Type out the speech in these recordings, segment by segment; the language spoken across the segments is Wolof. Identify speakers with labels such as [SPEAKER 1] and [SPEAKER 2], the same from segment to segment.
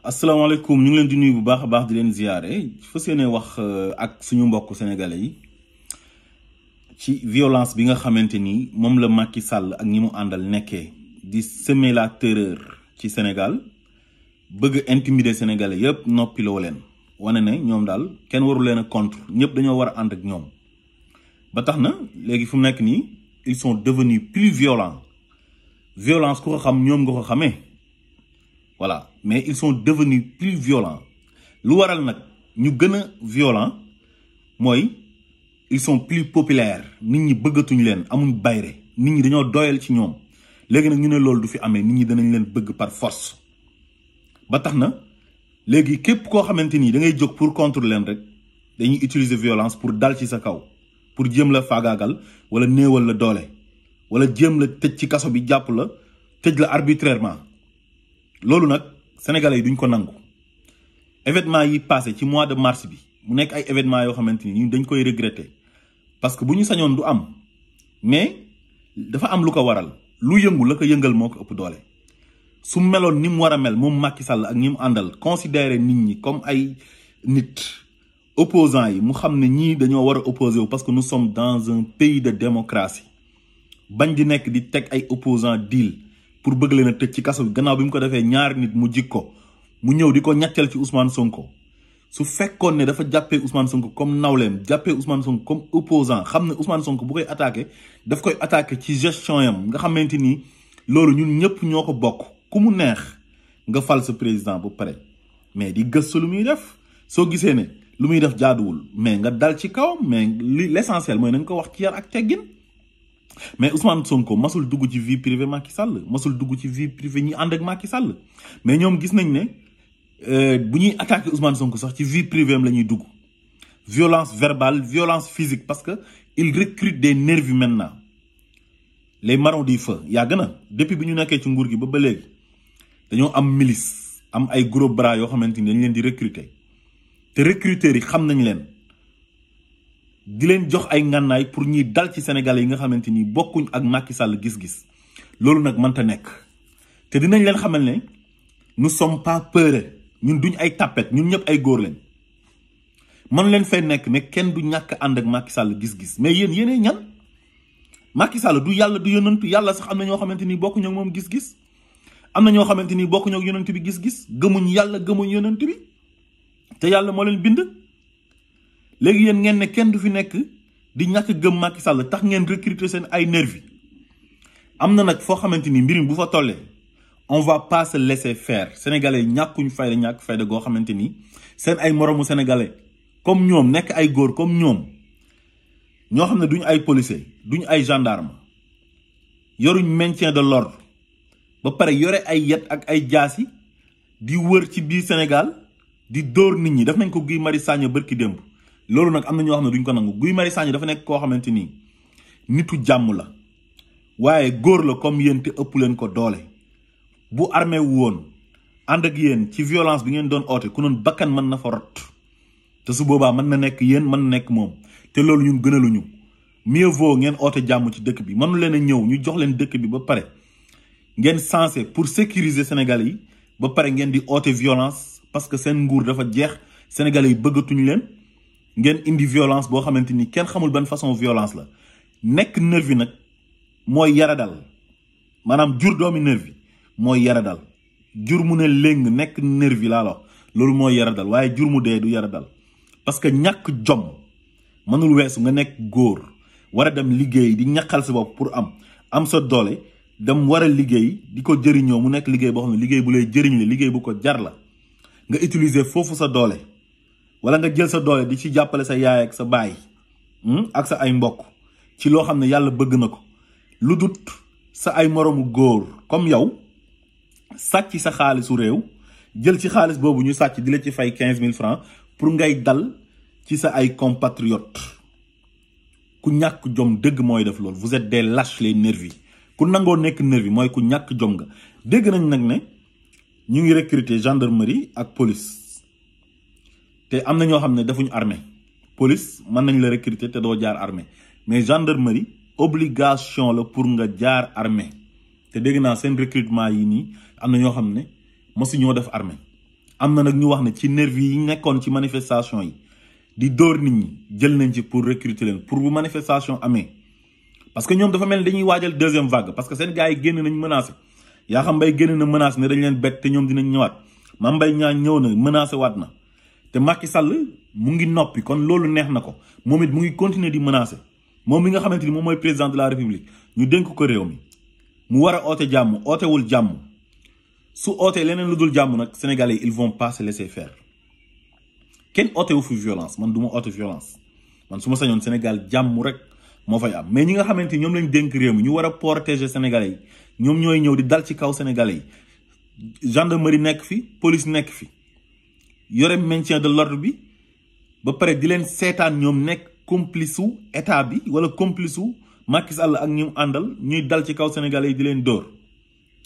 [SPEAKER 1] asalaamaaleykum ñu ngi leen di nuyu bu baax a baax di leen ziyaare fas yéene wax ak suñu mbokk sénégalais yi ci violence bi nga xamante ni moom la Macky Sall ak ñi mu àndal nekkee di semer la terreur ci Sénégal bëgg intimider sénégalais yëpp noppiloo leen wane ne ñoom daal kenn waru leen a contre ñëpp dañoo war a ànd ak ñoom ba tax na léegi fu mu nekk nii ils sont devenus plus violents violence ku ko xam ñoom nga ko xamee voilà mais ils sont devenus plus violents lu waral nag ñu gën a violent mooy ils sont plus populaires nit ñi bëggatuñ leen amuñ bayre nit ñi dañoo doyal ci ñoom léegi nag ñu ne loolu du fi amee nit ñi danañ leen bëgg par force ba tax na léegi képp koo xamante ni da ngay jóg pour contre leen rek dañuy utiliser violence pour dal ci sa kaw pour jéem la faagaagal wala néewal la doole wala jéem la tëj ci kaso bi jàpp la tëj la arbitrairement loolu nag sénégalais yi duñ ko nangu événement yi passé ci mois de mars bi mu nekk ay événements yoo xamante ni dañ koy regretter parce que bu ñu sañoon du am mais dafa am lu ko waral lu yëngu la ko yëngal moo ko ëpp doole su meloon ni mu war a mel moom Macky Sall ak ñi mu àndal considérer nit ñi comme ay nit opposants yi mu xam ne ñii dañoo war a opposé wu parce que nous sommes dans un pays de démocratie bañ di nekk di teg ay opposants deal pour bëgg leen a tëj ci kaso bi gannaaw bi mu ko defee ñaari nit mu jikko mu ñëw di ko ñetteel ci Ousmane Sonko su fekkoon ne dafa jàppee Ousmane Sonko comme nawleem jàppee Ousmane Sonko comme opposant xam ne Ousmane Sonko bu koy attaqué daf koy attaqué ci gestion yam nga xamante ni loolu ñun ñëpp ñoo ko bokk ku mu neex nga fal sa président bu pare mais di gëstu lu muy def soo gisee ne lu muy def jaaduwul mais nga dal ci kawam mais l'essentiel mooy nañ ko wax ci yar ak teggin mais Ousmane Sonko masul dugg ci vie privée Macky Sall masul dugg ci vie privée ñi ànd ak Macky Sall mais ñoom gis nañ ne bu ñuy attaqué Ousmane Sonko sax ci vie privée am la ñuy dugg violence verbale violence physique parce que il recrute des nervis maintenant les marrons du feu yàgg na depuis bi ñu nekkee ci nguur gi ba léegi dañoo am milice am ay gros bras yoo xamante ni dañ leen di recruter te recruteurs yi xam nañ leen di leen jox ay ngànnaay pour ñuy dal ci sénégalais yi nga xamante ni bokkuñ ak Macky Sall gis-gis loolu nag mënta nekk te dinañ leen xamal ne nous sommes pas peureux ñun duñ ay tapet ñun ñëpp ay góor lañ man leen fay nekk ne kenn du ñàkk ànd ak Macky Sall gis-gis mais yéenee ñan Macky Sall du yàlla du yonantu yàlla sax am na ñoo xamante ni bokkuñu ak moom gis-gis am na ñoo xamante ni bokkuñu ak yonantu bi gis-gis gëmuñ yàlla gëmuñ yonantu bi te yàlla moo leen bind léegi yéen ngeen ne kenn du fi nekk di ñàkk gëm Macky Sall tax ngeen recruter seen ay nervi am na nag foo xamante ni mbir mi bu fa tollee on va pas se laisser faire sénégalais ñàkkuñ fayda ñàkk fayda goo xamante ni seen ay moromu sénégalais comme ñoom nekk ay góor comme ñoom ñoo xam ne duñ ay policier duñ ay gendarme yoruñ maintien de l'ordre ba pare yore ay yet ak ay jaasi di wër ci biir Sénégal di dóor nit ñi def nañ ko Guy Marius Sagna bërki démb loolu nag am na ñoo xam ne duñ ko nangu Guy Marius Sagna dafa nekk koo xamante ni nitu jàmm la waaye góor la comme yéen te ëpp leen ko doole bu armé wu woon ànd ak yéen ci violence bi ngeen doon oote ku noon bakkan mën na fa rot te su boobaa mën na nekk yéen mën na nekk moom te loolu ñun gënaluñu mieux vaut ngeen oote jàmm ci dëkk bi mënu leen a ñëw ñu jox leen dëkk bi ba pare ngeen censé pour sécuriser Sénégalais yi ba pare ngeen di oote violence parce que seen nguur dafa jeex Sénégalais yi bëggatuñu leen ngeen indi violence boo xamante ni kenn xamul ban façon violence la nekk nervi nag mooy yaradal maanaam jur doomi nervi mooy yaradal jur mu ne léng nekk nervi laa la wax loolu mooy yaradal waaye jur mu dee du yaradal parce que ñàkk jom mënul weesu nga nekk góor war a dem liggéey di ñaqal sa bopp pour am sa doole dem war a liggéey di ko jëriñoo mu nekk liggéey boo xam ne liggéey bu lay jëriñ la liggéey bu ko jar la nga utiliser foofu sa doole wala nga jël sa doole di ci jàppale sa yaay ak sa baay ak sa ay mbokk ci loo xam ne yàlla bëgg na ko lu dut sa ay moroomu góor comme yow sàcc sa xaalisu réew jël ci xaalis boobu ñu sàcc di la ci fay 15 000 francs pour ngay dal ci sa ay compatriotes ku ñàkk jom dëgg mooy def loolu vous êtes des lâches les nervis ku nangoo nekk nervi mooy ku ñàkk jom nga dégg nañ nag ne ñu ngi recruter gendarmerie ak police te am na ñoo xam ne defuñu armée police mën nañ la recruter te doo jaar armée mais gendarmerie obligation la pour nga jaar armée te dégg naa seen recrutement yi nii am na ñoo xam ne mosu ñoo def armée am na nag ñu wax ne ci nervi yi nekkoon ci manifestation yi di dóor nit ñi jël nañ ci pour recruter leen pour bu manifestation amee parce que ñoom dafa mel ni dañuy waajal deuxième vague parce que seen gars yi génn nañ menacé yaa xam Mbaye génn na menacé ne dañ leen bett te ñoom dinañ ñëwaat Mame Mbaye Niang ñëw na menacé waat na te Macky Sall mu ngi noppi kon loolu neex na ko moom it mu ngi continuer di menacé moom mi nga xamante ni moom mooy président de la république ñu dénk ko réew mi mu war a oote jàmm ootewul jàmm su ootee leneen lu dul jàmm nag sénégalais ils vont pas se laisser faire kenn ootewu fi violence man du ma oote violence man su ma sañoon Sénégal jàmm rek moo fay am mais ñi nga xamante ni ñoom lañ dénk réew mi ñu war a protéger sénégalais yi ñoom ñooy ñëw di dal ci kaw sénégalais yi gendarmerie nekk fi police nekk fi yore maintien de l'ordre bi ba pare di leen seetaan ñoom nekk complice su état bi wala complice su Macky Sall ak ñi mu àndal ñuy dal ci kaw sénégalais yi di leen dóor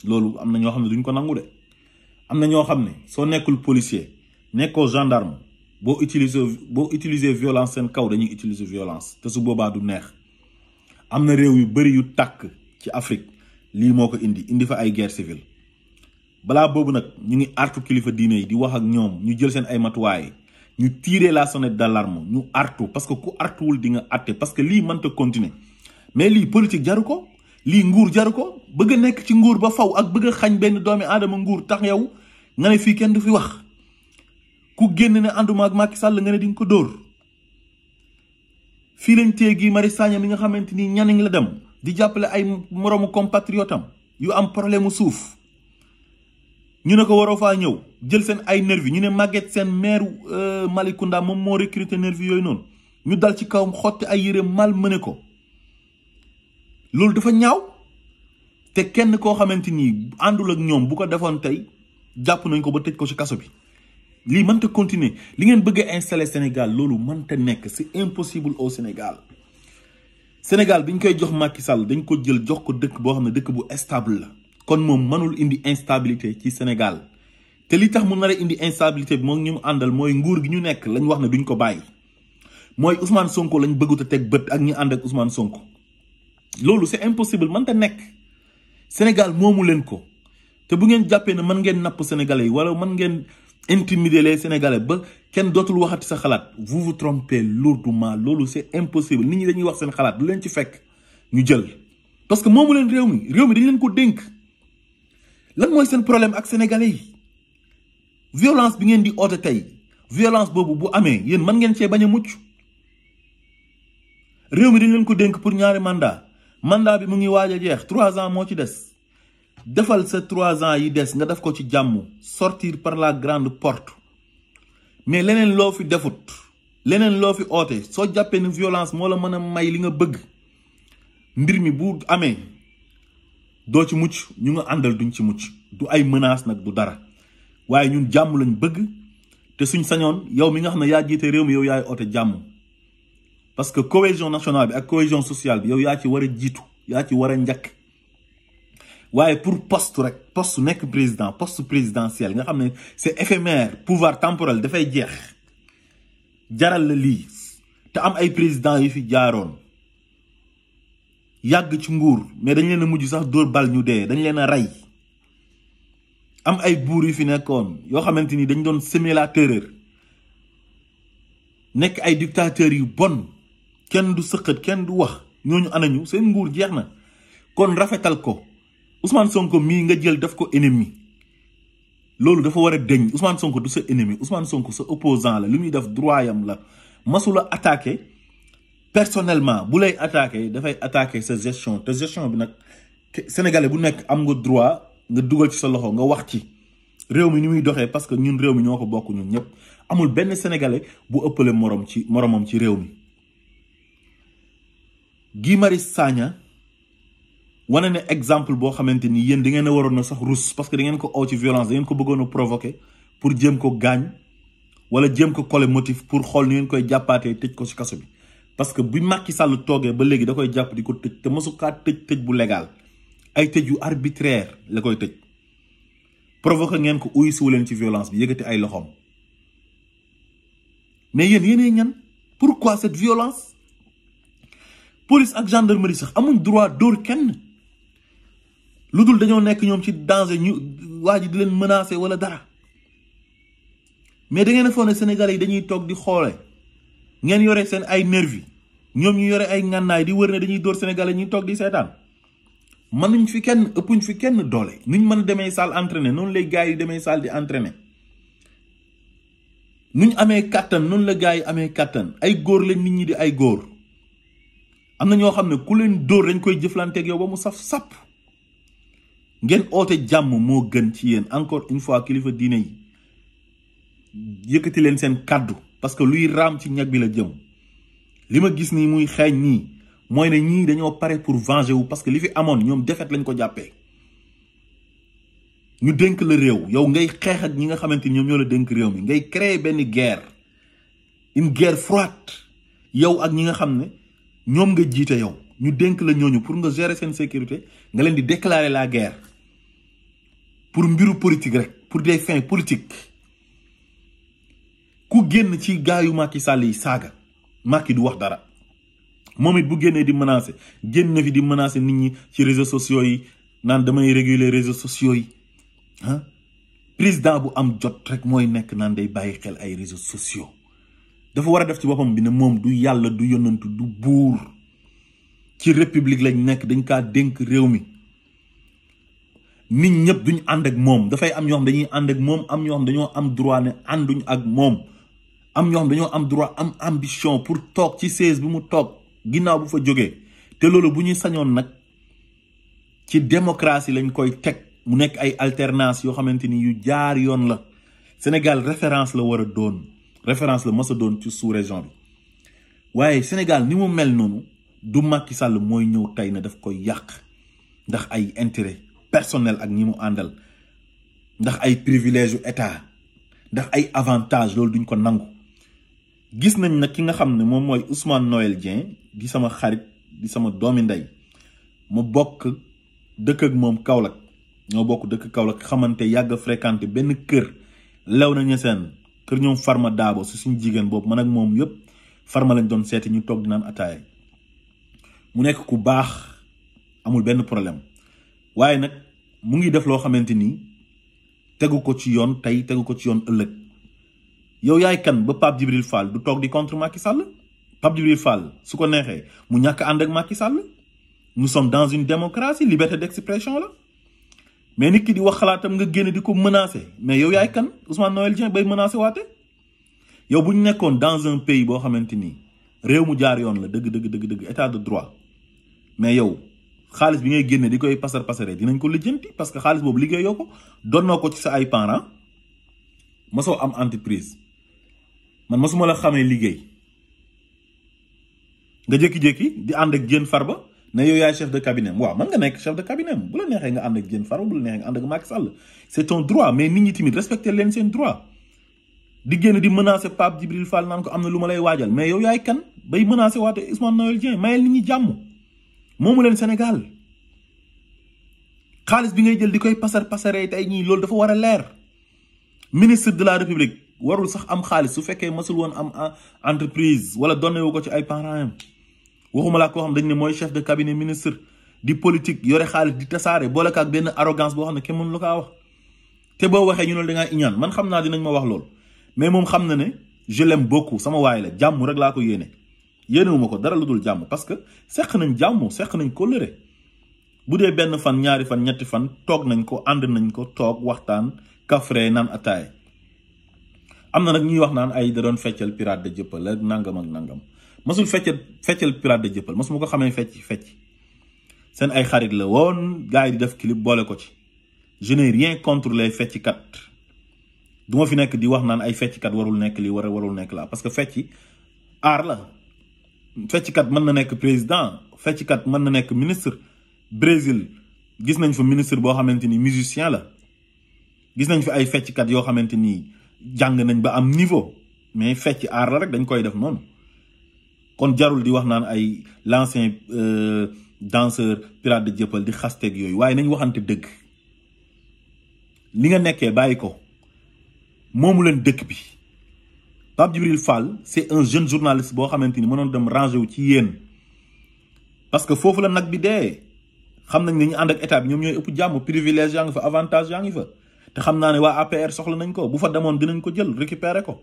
[SPEAKER 1] loolu am na ñoo xam ne duñ ko nangu de am na ñoo xam ne soo nekkul policier nekkoo gendarme boo utiliser violence seen kaw dañuy utiliser violence te su boobaa du neex am na réew yu bëri yu tàkk ci Afrique lii moo ko indi fa ay guerre civile balaa boobu nag ñu ngi artu kilifa diine yi di wax ak ñoom ñu jël seen ay matuwaay ñu tirer la sonnette d'alarme ñu artu parce que ku artuwul di nga atte parce que lii mënta continuer mais lii politique jaru ko lii nguur jaru ko bëgg a nekk ci nguur ba faw ak bëgg a xañ benn doomi aadama nguur tax yow nga ne fii kenn du fi wax ku génn ne ànduma ak Macky Sall nga ne di nga ko dóor fii lañ téye Guy Marius Sagna mi nga xamante ni ñaniñ la dem di jàppale ay moroomu compatriotam yu am problème mu suuf ñu ne ko waroo faa ñëw jël seen ay nervi ñu ne Maguette seen maire Malicounda moom moo recruter nervi yooyu noonu ñu dal ci kawam xotti ay yére mal mëne ko loolu dafa ñaaw te kenn koo xamante ni àndul ak ñoom bu ko defoon tey jàpp nañ ko ba tëj ko ci kaso bi lii mënta continuer li ngeen bëgg a installer Sénégal loolu mënta nekk c'est impossible au Sénégal Sénégal bi ñu koy jox Macky Sall dañ ko jël jox ko dëkk boo xam ne dëkk bu stable la kon moom mënul indi instabilité ci Sénégal te li tax mu nar a indi instabilité bi moom ñu mu àndal mooy nguur gi ñu nekk lañ wax ne duñ ko bàyyi mooy Ousmane Sonko lañ bëggut a teg bët ak ñi ànd ak Ousmane Sonko loolu c'est impossible mënta nekk Sénégal moomu leen ko te bu ngeen jàppee ne mën ngeen napp sénégalais yi wala mën ngeen intimider les sénégalais ba kenn dootul waxati sa xalaat vous vous trompez lourdement loolu c'est impossible nit ñi dañuy wax seen xalaat lu leen ci fekk ñu jël parce que moomu leen réew mi dañ leen ko dénk lan mooy seen problème ak sénégalais yi violence bi ngeen di oote tey violence boobu bu amee yéen mën ngeen cee bañ a mucc réew mi dañ leen ko dénk pour ñaari mandat bi mu ngi waaj a jeex 3 ans moo ci des defal sa 3 ans yi des nga def ko ci jàmm sortir par la grande porte mais leneen loo fi defut leneen loo fi oote soo jàppee ne violence moo la mën a may li nga bëgg mbir mi bu amee doo ci mucc ñu nga àndal duñ ci mucc du ay menace nag du dara waaye ñun jàmm lañ bëgg te suñ sañoon yow mi nga xam ne yaa jiite réew mi yow yaay oote jàmm parce que cohésion nationale bi ak cohésion sociale bi yow yaa ci war a jiitu yaa ci war a njëkk waaye pour poste rek poste nekk président poste présidentiel nga xam ne c'est éphémère pouvoir temporel dafay jeex jaral la lii te am ay président yu fi jaaroon yàgg ci nguur mais dañ leen a mujj sax dóor bal ñu dee dañ leen a rey am ay buur yu fi nekkoon yoo xamante ni dañ doon semer la terreur nekk ay dictateurs yu bon kenn du sëqat kenn du wax ñooñu anañu seen nguur jeex na kon rafetal ko Ousmane Sonko mii nga jël def ko ennemi loolu dafa war a deñ Ousmane Sonko du sa ennemi Ousmane Sonko sa opposant la li muy def droit yam la masula attaqué personnellement bu lay attaqué dafay attaqué sa gestion te gestion bi nag sénégalais bu nekk am nga droit nga dugal ci sa loxo nga wax ci réew mi ni muy doxee parce que ñun réew mi ñoo ko bokk ñun ñëpp amul benn sénégalais bu ëppale moromam ci réew mi. Guy Marius Sagna wane ne exemple boo xamante ni yéen da ngeen a waroon a sax rus parce que da ngeen ko aw ci violence da ngeen ko bëggoon a provoquer pour jéem ko gaañ wala jéem ko coller motif pour xool ni ngeen koy jàppaatee tëj ko ci kaso bi. parce que bu Macky Sall toogee ba léegi da koy jàpp di ko tëj te mosu kaa tëj bu légal ay tëj yu arbitraire la koy tëj provoquer ngeen ko uyu siwu leen ci violence bi yëkkati ay loxoom mais yéenee ñan pourquoi cette violence police ak gendarmerie sax amuñ droit dóor kenn lu dul dañoo nekk ñoom ci danger ñu waa ji di leen menacer wala dara mais da ngeen a foog ne Sénégalais yi dañuy toog di xoole ngeen yore seen ay nervi ñoom ñu yore ay ngànnaay di wër ne dañuy dóor Sénégalais ñuy toog di seetaan. mënuñ fi kenn ëppuñ fi kenn doole nuñ mën a demee salle entraîné noonu lay gars yi demee salle di entraîné nuñ amee kàttan noonu la gars yi amee kàttan ay góor lañ nit ñi di ay góor am na ñoo xam ne ku leen dóor dañ koy jëflanteeg yow ba mu saf sàpp ngeen oote jàmm moo gën ci yéen encore une fois kilifa diine yi yëkkati leen seen kàddu parce que luy raam ci ñag bi la jëm li ma gis nii muy xeeñ nii mooy ne ñii dañoo pare pour venger wu parce que li fi amoon ñoom défaite lañ ko jàppee ñu dénk la réew yow ngay xeex ak ñi nga xamante ni ñoom ñoo la dénk réew mi ngay créer benn guerre une guerre froide yow ak ñi nga xam ne ñoom nga jiite yow ñu dénk la ñooñu pour nga gérer seen sécurité nga leen di déclarer la guerre pour mbiru politique rek pour des fins politiques ku génn ci gaayu Macky Sall yi saaga Macky du wax dara. moom it bu génnee di menacer génn na fi di menacer nit ñi ci réseaux sociaux yi naan damay réguler réseaux sociaux yi ah président bu am jot rek mooy nekk naan day bàyyi xel ay réseaux sociaux dafa war a def ci boppam bi ne moom du yàlla du yonantu du buur ci république lañ nekk dañ kaa dénk réew mi nit ñëpp duñ ànd ak moom dafay am ñoo xam dañuy ànd ak moom am ñoo xam dañoo am droit ne ànduñ ak moom am ñoo xam dañoo am droit am ambition pour toog ci siège bi mu toog ginnaaw bu fa jógee te loolu bu ñuy sañoon nag ci démocratie lañ koy teg mu nekk ay alternance yoo xamante ni yu jaar yoon la Sénégal référence la war a doon référence la mos a doon ci sous-région bi waaye Sénégal ni mu mel noonu du Macky Sall mooy ñëw tey na daf koy yàq ndax ay intérêt personnel ak ñi mu àndal ndax ay privilège yu état ndax ay avantage loolu duñ ko nangu gis nañ nag ki nga xam ne moom mooy Ousmane Noël Dieng di sama xarit di sama doomi ndey ma bokk dëkk ak moom Kaolack ñoo bokk dëkk Kaolack xamante yàgg fréquenté benn kër lew na ñeseen kër ñoom Farma Daabo su suñu jigéen boobu man ak moom yëpp Farma lañ doon seeti ñu toog di naan ataaya mu nekk ku baax amul benn problème waaye nag mu ngi def loo xamante ni tegu ko ci yoon tey tegu ko ci yoon ëllëg yow yaay kan ba Pape Djibril Fall du toog di contre Macky Sall Pape Djibril Fall su ko neexee mu ñàkk ànd ak Macky Sall nous sommes dans une démocratie liberté d'expression la mais nit ki di wax xalaatam nga génne di ko menacer mais yow yaay kan Ousmane Noël Dieng bay menacer waate yow bu ñu nekkoon dans un pays boo xamante ni réew mu jaar yoon la dëgg état de droit mais yow xaalis bi ngay génne di koy pasare dinañ ko lijjanti parce que xaalis boobu liggéeyoo ko donnoo ko ci sa ay parents mosoo am entreprise man mosuma la xamee liggéey nga jékki-jékki di ànd ak Diène Farba ne yow yaay chef de cabinet waaw man nga nekk chef de cabinet bu la neexee nga ànd ak Diène Farba bu la neexee nga ànd ak Macky Sall c'est ton droit mais nit ñi tamit respecté leen seen droit di génn di menacer Pape Djibril Fall naan ko am na lu ma lay waajal mais yow yaay kan bay menacer waate Ousmane Noël Dieng mayel nit ñi jàmm moomu leen Sénégal xaalis bi ngay jël di koy pasaree tey ñii loolu dafa war a leer ministre de la République warul sax am xaalis su fekkee masul woon am entreprise wala donné wu ko ci ay parents am waxuma laa koo xam dañ ne mooy chef de cabinet ministre di politique yore xaalis di tasaare boole ko ak benn arrogance boo xam ne kenn mënu la kaa wax te boo waxee ñu ne da ngaa iñaan man xam naa dinañ ma wax loolu mais moom xam na ne je l'aime beaucoup sama waay la jàmm rek laa ko yéene yéenewuma ko dara lu dul jàmm parce que seq nañ jàmm seq nañ kóllëre bu dee benn fan ñaari fan ñetti fan toog nañ ko ànd nañ ko toog waxtaan kafre naan ataay am na nag ñuy wax naan ay da doon feccal pirate de jëppal ak nangam ak nangam masul feccal pirate de jëppal masuma ko xamee fecc seen ay xarit la woon gars yi di def clip boole ko ci je n'ai rien contre les fecckat du ma fi nekk di wax naan ay fecckat warul nekk lii warul nekk laa parce que fecci aar la fecckat mën na nekk président fecckat mën na nekk ministre Brésil gis nañ fa ministre boo xamante ni musicien la gis nañ fi ay fecckat yoo xamante ni jàng nañ ba am niveau mais fecc aar la rek dañ koy def noonu kon jarul di wax naan ay l'ancien danseur pirate de jëppal di xasteeg yooyu waaye nañ waxante dëgg li nga nekkee bàyyi ko moomu leen dëkk bi Pape Djibril Fall c'est un jeune journaliste boo xamante ni mënoon dem ranger wu ci yéen parce que foofu la nag bi dee xam nañ ne ñu ànd ak état bi ñoom ñooy ëpp jàmm privilège yaa ngi fa avantage yaa ngi fa te xam naa ne waa APR soxla nañ ko bu fa demoon dinañ ko jël récupérer ko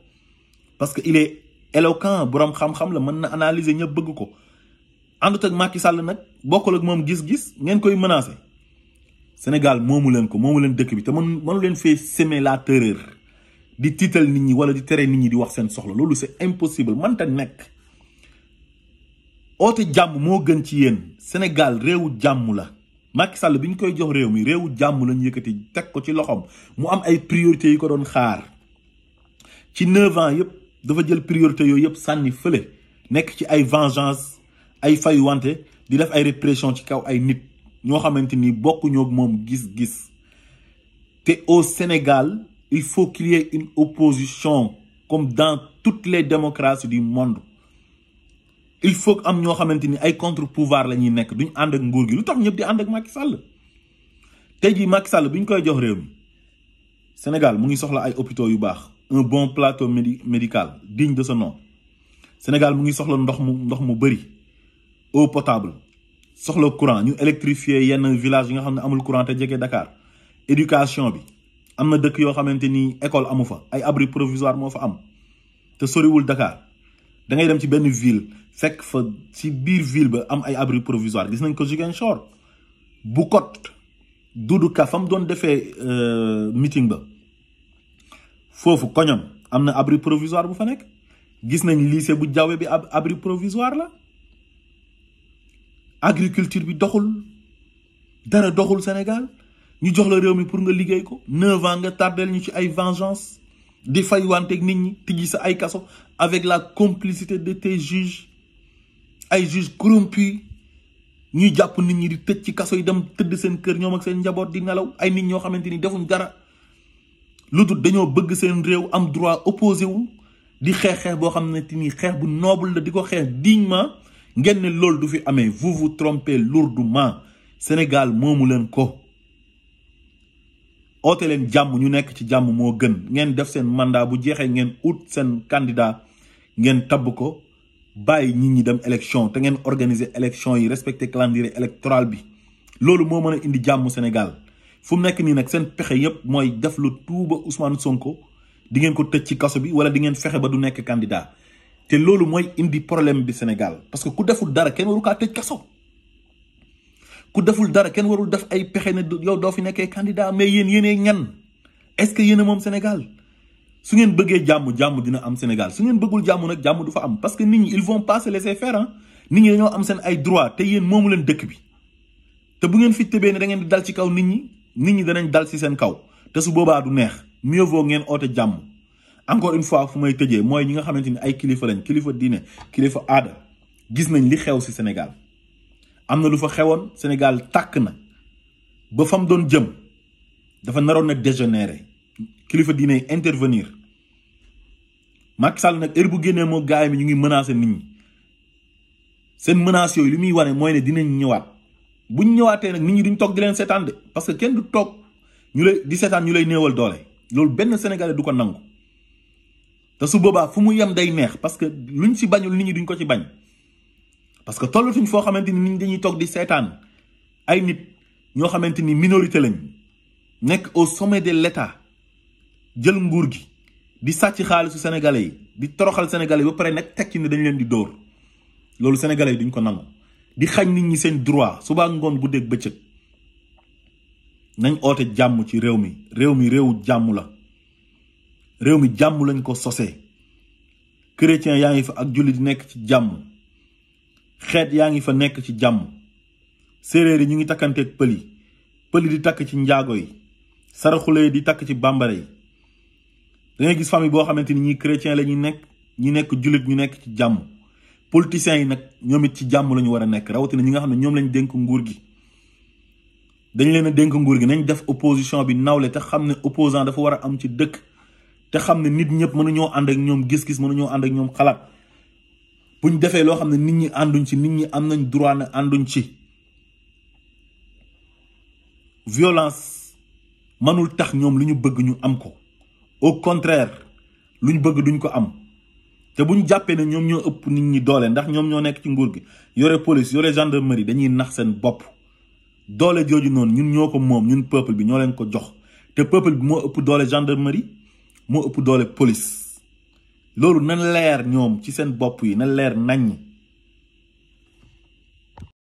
[SPEAKER 1] parce que il est éloquent borom xam-xam la mën na analyser ñëpp bëgg ko àndut ak Macky Sall nag bokkul ak moom gis-gis ngeen koy menacer Sénégal moomu leen ko moomu leen dëkk bi te mënu leen fee semer la terreur di tiital nit ñi wala di tere nit ñi di wax seen soxla loolu c'est impossible mënta nekk oote jàmm moo gën ci yéen Sénégal réewu jàmm la Macky Sall bi ñu koy jox réew mi réewu jàmm lañu yëkkati teg ko ci loxoom mu am ay priorités yi ko doon xaar ci 9 ans yëpp dafa jël priorité yooyu yëpp sànni fële nekk ci ay vengeance ay fayu wante di def ay répression ci kaw ay nit ñoo xamante ni bokkuñoo ak moom gis-gis te au Sénégal il faut qu'il y ait une opposition comme dans toutes les démocraties du monde il faut que am ñoo xamante ni ay contre-pouvoir la ñuy nekk duñ ànd ak nguur gi lu tax ñëpp di ànd ak Macky Sall tey jii Macky Sall bi ñu koy jox réew mi Sénégal mu ngi soxla ay hôpitaux yu baax un bon plateau médical digne de ce nom Sénégal mu ngi soxla ndox mu bëri eau potable soxla courant ñu électrifier yenn village yi nga xam ne amul courant te jege Dakar éducation bi am na dëkk yoo xamante ni école amu fa ay abri provisoire moo fa am te soriwul Dakar da ngay dem ci benn ville fekk fa ci biir ville ba am ay abri provisoire gis nañ ko Ziguinchor Bukot Doudou Ka fam doon defee meeting ba foofu koñam am na abri provisoire bu fa nekk gis nañ lycée bu Diawé bi abri provisoire la agriculture bi doxul dara doxul Sénégal ñu jox la réew mi pour nga liggéey ko 9 ans nga tardel ñu ci ay vengeance di fay wanteeg nit ñi tijji sa ay kaso avec la complicité de tes juges ay juges corrompus ñuy jàpp nit ñi di tëj ci kaso yi dem tëdd seen kër ñoom ak seen njaboot di nelaw ay nit ñoo xamante ni defuñ dara lu dul dañoo bëgg seen réew am droit opposé wu di xeex boo xamante ni xeex bu noble la di ko xeex dignement ngeen ne loolu du fi amee vous vous trompez lourdement Sénégal moomu leen ko oote leen jàmm ñu nekk ci jàmm moo gën ngeen def seen mandat bu jeexee ngeen ut seen candidat ngeen tabb ko bàyyi nit ñi dem élection te ngeen organiser élection yi respecter calendrier électoral bi loolu moo mën a indi jàmm Sénégal fu mu nekk nii nag seen pexe yépp mooy def lu tuuba Ousmane Sonko di ngeen ko tëj ci kaso bi wala di ngeen fexe ba du nekk candidat te loolu mooy indi problème bi Sénégal parce que ku deful dara kenn waru kaa tëj kaso ku deful dara kenn warul def ay pexe ne yow doo fi nekkee candidat mais yéenee ñan est-ce que yéen a moom Sénégal su ngeen bëggee jàmm dina am Sénégal su ngeen bëggul jàmm nag jàmm du fa am parce que nit ñi ils vont pas se laisser faire nit ñi dañoo am seen ay droit te yéen moomu leen dëkk bi te bu ngeen fi tëbee ne da ngeen di dal ci kaw nit ñi danañ dal ci seen kaw te su boobaa du neex mieux vaut ngeen oote jàmm encore une fois fu may tëjee mooy ñi nga xamante ni ay kilifa lañ kilifa diine kilifa aada gis nañ li xew ci Sénégal am na lu fa xewoon Sénégal tàkk na ba fam doon jëm dafa naroon na dégénérer kilifa diine intervenir Macky Sall nag heure bu génnee moo gaay mi ñu ngi menacer nit ñi seen menaces yooyu li muy wane mooy ne dinañ ñëwaat buñ ñëwaatee nag nit ñi duñ toog di leen seetaan de parce que kenn du toog ñu lay di seetaan ñu lay néewal doole loolu benn Sénégalais du ko nangu te su boobaa fu mu yem day neex parce que luñ ci bañul nit ñi duñ ko ci bañ parce que tollatuñ foo xamante ni nit ñi dañuy toog di seetaan ay nit ñoo xamante ni minorité lañ nekk au sommet de l'État jël nguur gi di sàcc xaalisu sénégalais yi di toroxal sénégalais yi ba pare nag teg ci ne dañ leen di dóor loolu sénégalais yi duñ ko nangu di xañ nit ñi seen droit suba ngoon guddeeg bëccëg nañ oote jàmm ci réew mi réewu jàmm la réew mi jàmm lañ ko sosee chrétien yaa ngi fa ak jullit di nekk ci jàmm xeet yaa ngi fa nekk ci jàmm séeréer yi ñu ngi takkanteeg pël yi di takk ci njaago yi saraxule di takk ci bambara yi da ngay gis famille boo xamante ni ñi chrétien la ñuy nekk ñi nekk jullit ñu nekk ci jàmm politiciens yi nag ñoom it ci jàmm la ñu war a nekk rawatina ñi nga xam ne ñoom lañ dénk nguur gi dañ leen a dénk nguur gi nañ def opposition bi nawle te xam ne opposant dafa war a am ci dëkk te xam ne nit ñëpp mënuñoo ànd ak ñoom gis-gis mënuñoo ànd ak ñoom xalaat buñ defee loo xam ne nit ñi ànduñ ci nit ñi am nañ droit na ànduñ ci violence mënul tax ñoom lu ñu bëgg ñu am ko au contraire lu ñu bëgg duñ ko am te buñ jàppee ne ñoom ñoo ëpp nit ñi doole ndax ñoom ñoo nekk ci nguur gi yore police yore gendarmerie dañuy nax seen bopp doole jooju noonu ñun ñoo ko moom ñun peuple bi ñoo leen ko jox te peuple bi moo ëpp doole gendarmerie moo ëpp doole police loolu na leer ñoom ci seen bopp yi na leer nañ